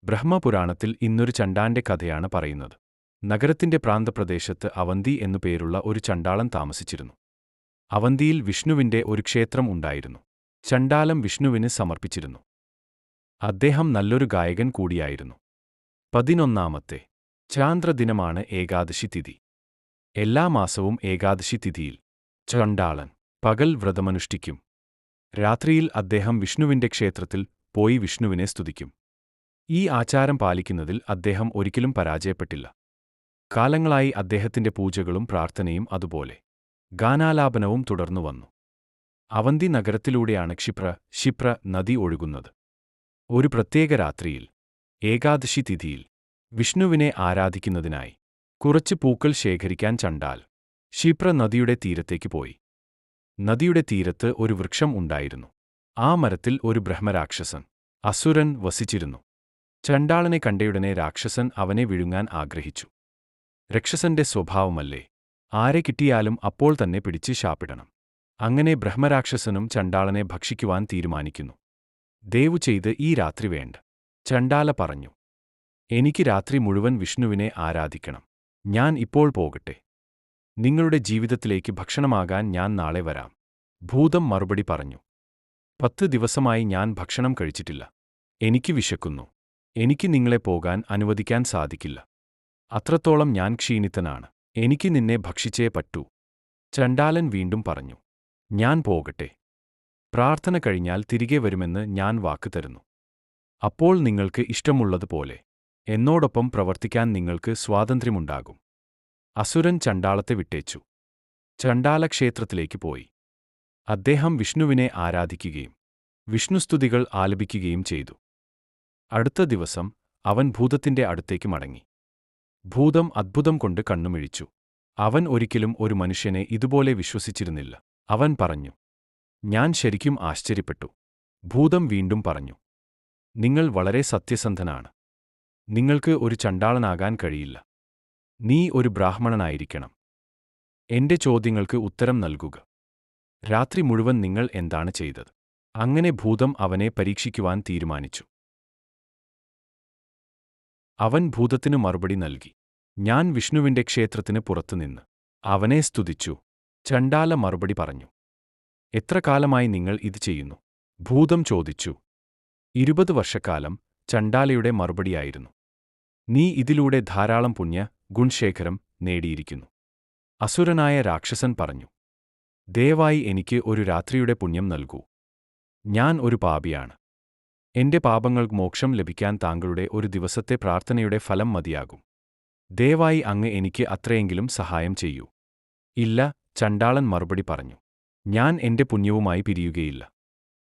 ബ്രഹ്മപുരാണത്തിൽ ഇന്നൊരു ചണ്ടാന്റെ കഥയാണ് പറയുന്നത്. നഗരത്തിന്റെ പ്രാന്തപ്രദേശത്ത് അവന്തി എന്നു പേരുള്ള ഒരു ചണ്ടാളൻ താമസിച്ചിരുന്നു. അവന്തിയിൽ വിഷ്ണുവിന്റെ ഒരു ക്ഷേത്രം ഉണ്ടായിരുന്നു. ചണ്ടാലം വിഷ്ണുവിന് സമർപ്പിച്ചിരുന്നു. അദ്ദേഹം നല്ലൊരു ഗായകൻ കൂടിയായിരുന്നു. 11-ാമത്തെ ചാന്ദ്രദിനമാണ് ഏകാദശി തിഥി. എല്ലാ മാസവും ഏകാദശി തിഥിയിൽ ചണ്ടാളൻ പകൽ വ്രതമനുഷ്ഠിക്കും. രാത്രിയിൽ അദ്ദേഹം വിഷ്ണുവിന്റെ ക്ഷേത്രത്തിൽ പോയി വിഷ്ണുവിനെ സ്തുതിക്കും. ഈ ആചാരം പാലിക്കുന്നതിൽ അദ്ദേഹം ഒരിക്കലും പരാജയപ്പെട്ടില്ല. കാലങ്ങളായി അദ്ദേഹത്തിന്റെ പൂജകളും പ്രാർത്ഥനയും അതുപോലെ ഗാനാലാപനവും തുടർന്നുവന്നു. അവന്തി നഗരത്തിലൂടെയാണ് ക്ഷിപ്ര നദി ഒഴുകുന്നത്. ഒരു പ്രത്യേക രാത്രിയിൽ ഏകാദശി തിഥിയിൽ വിഷ്ണുവിനെ ആരാധിക്കുന്നതിനായി കുറച്ച് പൂക്കൾ ശേഖരിക്കാൻ ചണ്ടാൽ ക്ഷിപ്ര നദിയുടെ തീരത്തേക്ക് പോയി. നദിയുടെ തീരത്ത് ഒരു വൃക്ഷം ഉണ്ടായിരുന്നു. ആ മരത്തിൽ ഒരു ബ്രഹ്മരാക്ഷസൻ അസുരൻ വസിച്ചിരുന്നു. ചണ്ടാളനെ കണ്ടയുടനെ രാക്ഷസൻ അവനെ വിഴുങ്ങാൻ ആഗ്രഹിച്ചു. രാക്ഷസന്റെ സ്വഭാവമല്ലേ, ആരെ കിട്ടിയാലും അപ്പോൾ തന്നെ പിടിച്ച് ശാപ്പിടണം. അങ്ങനെ ബ്രഹ്മരാക്ഷസനും ചണ്ടാളനെ ഭക്ഷിക്കുവാൻ തീരുമാനിക്കുന്നു. ദയവു ചെയ്ത് ഈ രാത്രി വേണ്ട, ചണ്ടാല പറഞ്ഞു. എനിക്ക് രാത്രി മുഴുവൻ വിഷ്ണുവിനെ ആരാധിക്കണം. ഞാൻ ഇപ്പോൾ പോകട്ടെ. നിങ്ങളുടെ ജീവിതത്തിലേക്ക് ഭക്ഷണമാകാൻ ഞാൻ നാളെ വരാം. ഭൂതം മറുപടി പറഞ്ഞു. 10 ദിവസമായി ഞാൻ ഭക്ഷണം കഴിച്ചിട്ടില്ല. എനിക്ക് വിശക്കുന്നു. എനിക്ക് നിങ്ങളെ പോകാൻ അനുവദിക്കാൻ സാധിക്കില്ല. അത്രത്തോളം ഞാൻ ക്ഷീണിതനാണ്. എനിക്ക് നിന്നെ ഭക്ഷിച്ചേ പറ്റൂ. ചണ്ടാലൻ വീണ്ടും പറഞ്ഞു. ഞാൻ പോകട്ടെ. പ്രാർത്ഥന കഴിഞ്ഞാൽ തിരികെ വരുമെന്ന് ഞാൻ വാക്ക് തരുന്നു. അപ്പോൾ നിങ്ങൾക്ക് ഇഷ്ടമുള്ളതുപോലെ എന്നോടൊപ്പം പ്രവർത്തിക്കാൻ നിങ്ങൾക്ക് സ്വാതന്ത്ര്യമുണ്ടാകും. അസുരൻ ചണ്ടാളത്തെ വിട്ടേച്ചു. ചണ്ടാല ക്ഷേത്രത്തിലേക്ക് പോയി. അദ്ദേഹം വിഷ്ണുവിനെ ആരാധിക്കുകയും വിഷ്ണുസ്തുതികൾ ആലപിക്കുകയും ചെയ്തു. അടുത്ത ദിവസം അവൻ ഭൂതത്തിന്റെ അടുത്തേക്ക് മടങ്ങി. ഭൂതം അത്ഭുതം കൊണ്ട് കണ്ണുമിഴിച്ചു. അവൻ ഒരിക്കലും ഒരു മനുഷ്യനെ ഇതുപോലെ വിശ്വസിച്ചിരുന്നില്ല. അവൻ പറഞ്ഞു, ഞാൻ ശരിക്കും ആശ്ചര്യപ്പെട്ടു. ഭൂതം വീണ്ടും പറഞ്ഞു, നിങ്ങൾ വളരെ സത്യസന്ധനാണ്. നിങ്ങൾക്ക് ഒരു ചണ്ടാളനാകാൻ കഴിയില്ല. നീ ഒരു ബ്രാഹ്മണനായിരിക്കണം. എന്റെ ചോദ്യങ്ങൾക്ക് ഉത്തരം നൽകുക. രാത്രി മുഴുവൻ നിങ്ങൾ എന്താണ് ചെയ്തത്? അങ്ങനെ ഭൂതം അവനെ പരീക്ഷിക്കുവാൻ തീരുമാനിച്ചു. അവൻ ഭൂതത്തിനു മറുപടി നൽകി. ഞാൻ വിഷ്ണുവിന്റെ ക്ഷേത്രത്തിന് പുറത്തുനിന്ന് അവനെ സ്തുതിച്ചു. ചണ്ടാല മറുപടി പറഞ്ഞു. എത്ര കാലമായി നിങ്ങൾ ഇത് ചെയ്യുന്നു? ഭൂതം ചോദിച്ചു. 20 വർഷക്കാലം, ചണ്ടാലയുടെ മറുപടിയായിരുന്നു. നീ ഇതിലൂടെ ധാരാളം ഗുണശേഖരം നേടിയിരിക്കുന്നു. അസുരനായ രാക്ഷസൻ പറഞ്ഞു. ദയവായി എനിക്ക് ഒരു രാത്രിയുടെ പുണ്യം നൽകൂ. ഞാൻ ഒരു പാപിയാണ്. എന്റെ പാപങ്ങൾക്ക് മോക്ഷം ലഭിക്കാൻ താങ്കളുടെ ഒരു ദിവസത്തെ പ്രാർത്ഥനയുടെ ഫലം മതിയാകും. ദയവായി അങ്ങ് എനിക്ക് അത്രയെങ്കിലും സഹായം ചെയ്യൂ. ഇല്ല, ചണ്ടാളൻ മറുപടി പറഞ്ഞു. ഞാൻ എന്റെ പുണ്യവുമായി പിരിയുകയില്ല.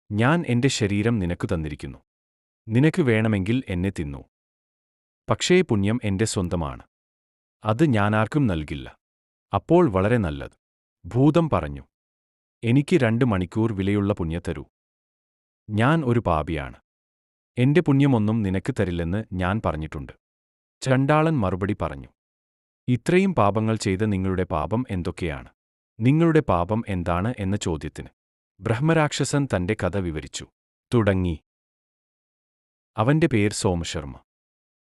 ഞാൻ എന്റെ ശരീരം നിനക്ക് തന്നിരിക്കുന്നു. നിനക്ക് വേണമെങ്കിൽ എന്നെ തിന്നൂ. പക്ഷേ പുണ്യം എന്റെ സ്വന്തമാണ്. അത് ഞാനാർക്കും നൽകില്ല. അപ്പോൾ വളരെ നല്ലത്. ഭൂതം പറഞ്ഞു. എനിക്ക് 2 മണിക്കൂർ വിലയുള്ള പുണ്യം തരൂ. ഞാൻ ഒരു പാപിയാണ്. എന്റെ പുണ്യമൊന്നും നിനക്ക് തരില്ലെന്ന് ഞാൻ പറഞ്ഞിട്ടുണ്ട്. ചണ്ടാളൻ മറുപടി പറഞ്ഞു. ഇത്രയും പാപങ്ങൾ ചെയ്ത നിങ്ങളുടെ പാപം എന്തൊക്കെയാണ്? നിങ്ങളുടെ പാപം എന്താണ് എന്ന ചോദ്യത്തിന് ബ്രഹ്മരാക്ഷസൻ തന്റെ കഥ വിവരിച്ചു തുടങ്ങി. അവന്റെ പേര് സോമശർമ്മ.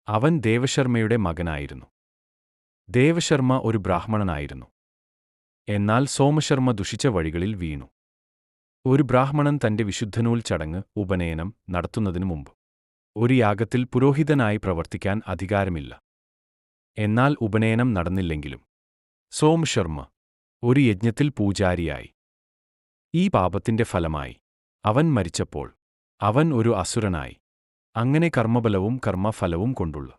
അവൻ ദേവശർമ്മയുടെ മകനായിരുന്നു. ദേവശർമ്മ ഒരു ബ്രാഹ്മണനായിരുന്നു. എന്നാൽ സോമശർമ്മ ദുഷിച്ച വഴികളിൽ വീണു. ഒരു ബ്രാഹ്മണൻ തന്റെ വിശുദ്ധനൂൽ ചടങ്ങ് ഉപനയനം നടത്തുന്നതിനു മുമ്പ് ഒരു യാഗത്തിൽ പുരോഹിതനായി പ്രവർത്തിക്കാൻ അധികാരമില്ല. എന്നാൽ ഉപനയനം നടന്നില്ലെങ്കിലും സോമശർമ്മ ഒരു യജ്ഞത്തിൽ പൂജാരിയായി. ഈ പാപത്തിന്റെ ഫലമായി അവൻ മരിച്ചപ്പോൾ അവൻ ഒരു അസുരനായി. അങ്ങനെ കർമ്മബലവും കർമ്മഫലവും കൊണ്ടുള്ള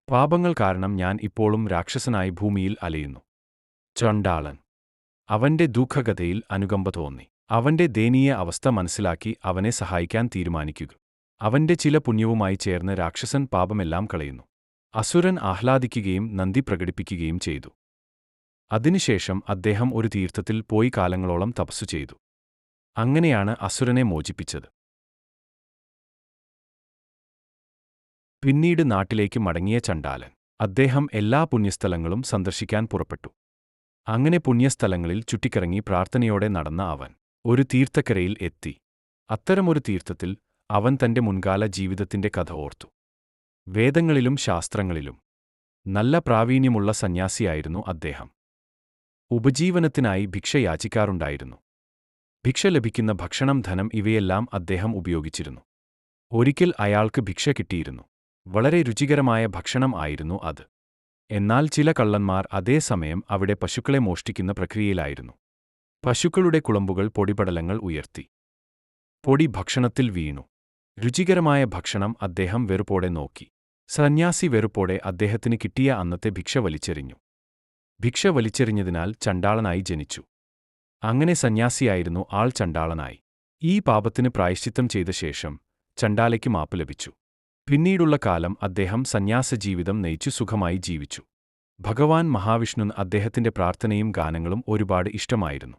പാപങ്ങൾ കാരണം ഞാൻ ഇപ്പോഴും രാക്ഷസനായി ഭൂമിയിൽ അലയുന്നു. ചണ്ടാളൻ അവന്റെ ദുഃഖകഥയിൽ അനുകമ്പ തോന്നി. അവന്റെ ദയനീയ അവസ്ഥ മനസ്സിലാക്കി അവനെ സഹായിക്കാൻ തീരുമാനിക്കുക. അവന്റെ ചില പുണ്യവുമായി ചേർന്ന് രാക്ഷസൻ പാപമെല്ലാം കളയുന്നു. അസുരൻ ആഹ്ലാദിക്കുകയും നന്ദി പ്രകടിപ്പിക്കുകയും ചെയ്തു. അതിനുശേഷം അദ്ദേഹം ഒരു തീർത്ഥത്തിൽ പോയി കാലങ്ങളോളം തപസ്സു ചെയ്തു. അങ്ങനെയാണ് അസുരനെ മോചിപ്പിച്ചത്. പിന്നീട് നാട്ടിലേക്ക് മടങ്ങിയ ചണ്ടാലൻ അദ്ദേഹം എല്ലാ പുണ്യസ്ഥലങ്ങളും സന്ദർശിക്കാൻ പുറപ്പെട്ടു. അങ്ങനെ പുണ്യസ്ഥലങ്ങളിൽ ചുറ്റിക്കറങ്ങി പ്രാർത്ഥനയോടെ നടന്ന അവൻ ഒരു തീർത്ഥക്കരയിൽ എത്തി. അത്തരമൊരു തീർത്ഥത്തിൽ അവൻ തന്റെ മുൻകാല ജീവിതത്തിന്റെ കഥ ഓർത്തു. വേദങ്ങളിലും ശാസ്ത്രങ്ങളിലും നല്ല പ്രാവീണ്യമുള്ള സന്യാസിയായിരുന്നു അദ്ദേഹം. ഉപജീവനത്തിനായി ഭിക്ഷ യാചിക്കാറുണ്ടായിരുന്നു. ഭിക്ഷ ലഭിക്കുന്ന ഭക്ഷണം, ധനം ഇവയെല്ലാം അദ്ദേഹം ഉപയോഗിച്ചിരുന്നു. ഒരിക്കൽ അയാൾക്ക് ഭിക്ഷ കിട്ടിയിരുന്നു. വളരെ രുചികരമായ ഭക്ഷണം ആയിരുന്നു അത്. എന്നാൽ ചില കള്ളന്മാർ അതേസമയം അവിടെ പശുക്കളെ മോഷ്ടിക്കുന്ന പ്രക്രിയയിലായിരുന്നു. പശുക്കളുടെ കുളമ്പുകൾ പൊടിപടലങ്ങൾ ഉയർത്തി. പൊടി ഭക്ഷണത്തിൽ വീണു. രുചികരമായ ഭക്ഷണം അദ്ദേഹം വെറുപ്പോടെ നോക്കി. സന്യാസി വെറുപ്പോടെ അദ്ദേഹത്തിന് കിട്ടിയ അന്നത്തെ ഭിക്ഷ വലിച്ചെറിഞ്ഞു. ഭിക്ഷ വലിച്ചെറിഞ്ഞതിനാൽ ചണ്ടാളനായി ജനിച്ചു. അങ്ങനെ സന്യാസിയായിരുന്നു ആൾ ചണ്ടാളനായി. ഈ പാപത്തിന് പ്രായശ്ചിത്തം ചെയ്ത ശേഷം ചണ്ടാലയ്ക്ക് മാപ്പ് ലഭിച്ചു. പിന്നീടുള്ള കാലം അദ്ദേഹം സന്യാസജീവിതം നയിച്ചു സുഖമായി ജീവിച്ചു. ഭഗവാൻ മഹാവിഷ്ണു അദ്ദേഹത്തിന്റെ പ്രാർത്ഥനയും ഗാനങ്ങളും ഒരുപാട് ഇഷ്ടമായിരുന്നു.